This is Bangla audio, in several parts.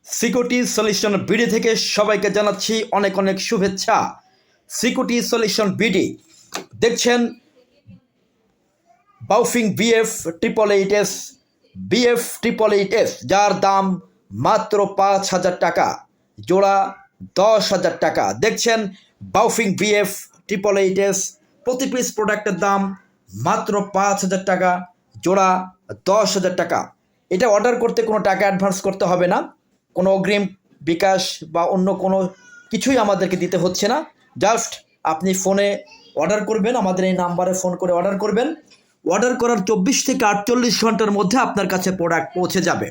সিকিউরিটি সলিউশন বিডি থেকে সবাইকে জানাচ্ছি অনেক অনেক শুভেচ্ছা। সিকিউরিটি সলিউশন বিডি দেখছেন বাউফিং BF888S যার দাম মাত্র 5,000 টাকা, জোড়া 10,000 টাকা। দেখছেন বাউফিং BF888S, প্রতি পিস প্রোডাক্টের দাম মাত্র 5,000 টাকা, জোড়া 10,000 টাকা। এটা অর্ডার করতে কোনো টাকা অ্যাডভান্স করতে হবে না, কোনো অগ্রিম বিকাশ বা অন্য কোনো কিছুই আমাদেরকে দিতে হচ্ছে না। জাস্ট আপনি ফোনে অর্ডার করবেন, আমাদের এই নাম্বারে ফোন করে অর্ডার করবেন। অর্ডার করার 24 থেকে 48 ঘন্টার মধ্যে আপনার কাছে প্রোডাক্ট পৌঁছে যাবে।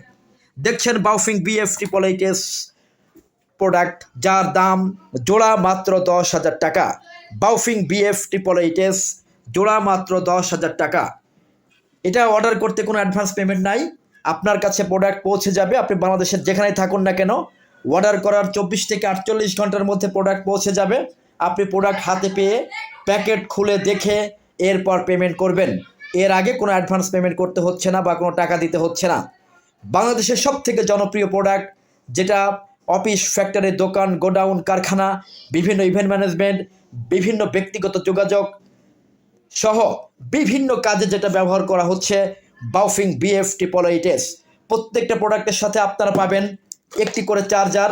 দেখছেন বাউফিং BF888S প্রোডাক্ট, যার দাম জোড়া মাত্র 10,000 টাকা। বাউফিং BF888S জোড়া মাত্র 10,000 টাকা। এটা অর্ডার করতে কোনো অ্যাডভান্স পেমেন্ট নাই, আপনার কাছে প্রোডাক্ট পৌঁছে যাবে। আপনি বাংলাদেশের যেখানেই থাকুন না কেন, অর্ডার করার 24 থেকে 48 ঘন্টার মধ্যে প্রোডাক্ট পৌঁছে যাবে। আপনি প্রোডাক্ট হাতে পেয়ে প্যাকেট খুলে দেখে এরপর পেমেন্ট করবেন। এর আগে কোনো অ্যাডভান্স পেমেন্ট করতে হচ্ছে না বা কোনো টাকা দিতে হচ্ছে না। বাংলাদেশের সবথেকে জনপ্রিয় প্রোডাক্ট, যেটা অফিস, ফ্যাক্টরি, দোকান, গোডাউন, কারখানা, বিভিন্ন ইভেন্ট ম্যানেজমেন্ট, বিভিন্ন ব্যক্তিগত যোগাযোগ সহ বিভিন্ন কাজে যেটা ব্যবহার করা হচ্ছে, বাউফিং BF888S। প্রত্যেকটা প্রোডাক্টের সাথে আপনারা পাবেন একটি করে চার্জার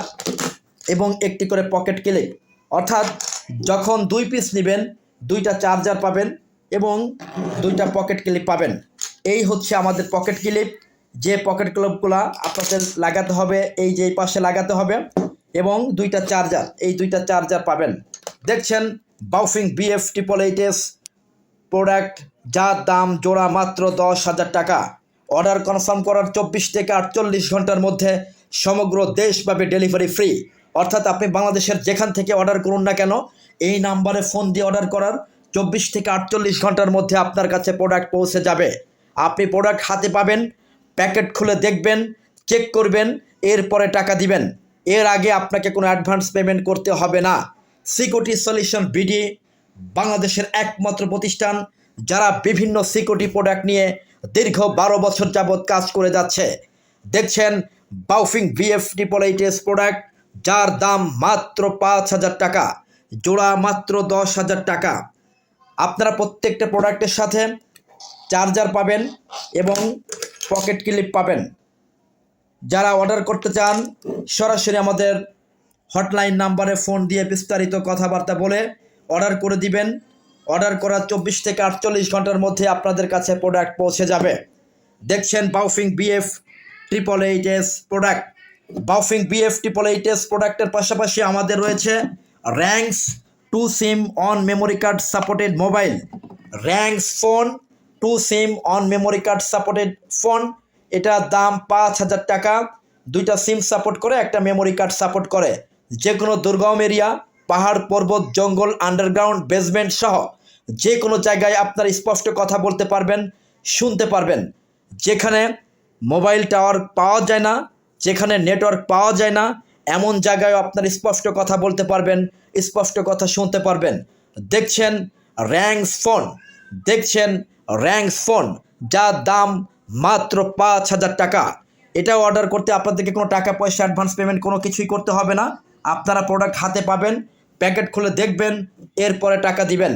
এবং একটি করে পকেট ক্লিপ। অর্থাৎ যখন 2 পিস নেবেন, 2টা চার্জার পাবেন এবং 2টা পকেট ক্লিপ পাবেন। এই হচ্ছে আমাদের পকেট ক্লিপ। যে পকেট ক্লিপগুলো আপনাদের লাগাতে হবে, এই যে পাশে লাগাতে হবে, এবং 2টা চার্জার, এই 2টা চার্জার পাবেন। দেখছেন বাউফিং BF888S প্রোডাক্ট, যার দাম জোড়া মাত্র 10,000 টাকা। অর্ডার কনফার্ম করার 24 থেকে 48 ঘন্টার মধ্যে সমগ্র দেশব্যাপী ডেলিভারি ফ্রি। অর্থাৎ আপনি বাংলাদেশের যেখান থেকে অর্ডার করুন না কেন, এই নাম্বারে ফোন দিয়ে অর্ডার করার 24 থেকে 48 ঘন্টার মধ্যে আপনার কাছে প্রোডাক্ট পৌঁছে যাবে। আপনি প্রোডাক্ট হাতে পাবেন, প্যাকেট খুলে দেখবেন, চেক করবেন, এরপরে টাকা দিবেন। এর আগে আপনাকে কোনো অ্যাডভান্স পেমেন্ট করতে হবে না। সিকিউরিটি সলিউশন বিডি বাংলাদেশের একমাত্র প্রতিষ্ঠান যারা বিভিন্ন সিকিউরিটি প্রোডাক্ট নিয়ে দীর্ঘ 12 বছর যাবৎ কাজ করে যাচ্ছে। দেখছেন বাউফিং BF888S প্রোডাক্ট, যার দাম মাত্র 5,000 টাকা, জোড়া মাত্র 10,000 টাকা। আপনারা প্রত্যেকটা প্রোডাক্টের সাথে চার্জার পাবেন এবং পকেট ক্লিপ পাবেন। যারা অর্ডার করতে চান, সরাসরি আমাদের হটলাইন নাম্বারে ফোন দিয়ে বিস্তারিত কথাবার্তা বলে অর্ডার করে দিবেন। অর্ডার করার 24 থেকে 48 ঘন্টার মধ্যে আপনাদের কাছে প্রোডাক্ট পৌঁছে যাবে। দেখছেন বাউফিং BF888S প্রোডাক্ট। বাউফিং BF888S প্রোডাক্টের পাশাপাশি আমাদের রয়েছে ranks 2 SIM on memory card supported mobile. Ranks phone 2 SIM on memory card supported phone, এটার দাম 5,000 টাকা। 2টা সিম সাপোর্ট করে, একটা মেমোরি কার্ড সাপোর্ট করে। যে কোনো দুর্গম এরিয়া, পাহাড়, পর্বত, জঙ্গল, আন্ডারগ্রাউন্ড, বেসমেন্ট সহ যে কোনো জায়গায় আপনার স্পষ্ট কথা বলতে পারবেন, শুনতে পারবেন। যেখানে মোবাইল টাওয়ার পাওয়া যায় না, যেখানে নেটওয়ার্ক পাওয়া যায় না, এমন জায়গায় আপনার স্পষ্ট কথা বলতে পারবেন, স্পষ্ট কথা শুনতে পারবেন। দেখছেন র্যাঙ্কস ফোন, দেখছেন র্যাঙ্কস ফোন, যার দাম মাত্র 5,000 টাকা। এটাও অর্ডার করতে আপনাদেরকে কোনো টাকা পয়সা অ্যাডভান্স পেমেন্ট কোনো কিছুই করতে হবে না। আপনারা প্রোডাক্ট হাতে পাবেন, প্যাকেট খুলে দেখবেন, এরপরে টাকা দিবেন।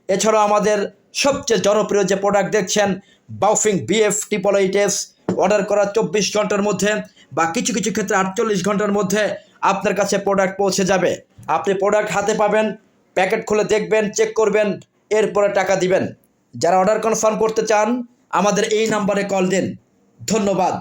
এছাড়াও আমাদের সবচেয়ে জনপ্রিয় যে প্রোডাক্ট দেখছেন, বাউফিং BF888S, অর্ডার করার 24 ঘন্টার মধ্যে বা কিছু কিছু ক্ষেত্রে 48 ঘন্টার মধ্যে আপনার কাছে প্রোডাক্ট পৌঁছে যাবে। আপনি প্রোডাক্ট হাতে পাবেন, প্যাকেট খুলে দেখবেন, চেক করবেন, এরপরে টাকা দিবেন। যারা অর্ডার কনফার্ম করতে চান, আমাদের এই নাম্বারে কল দিন। ধন্যবাদ।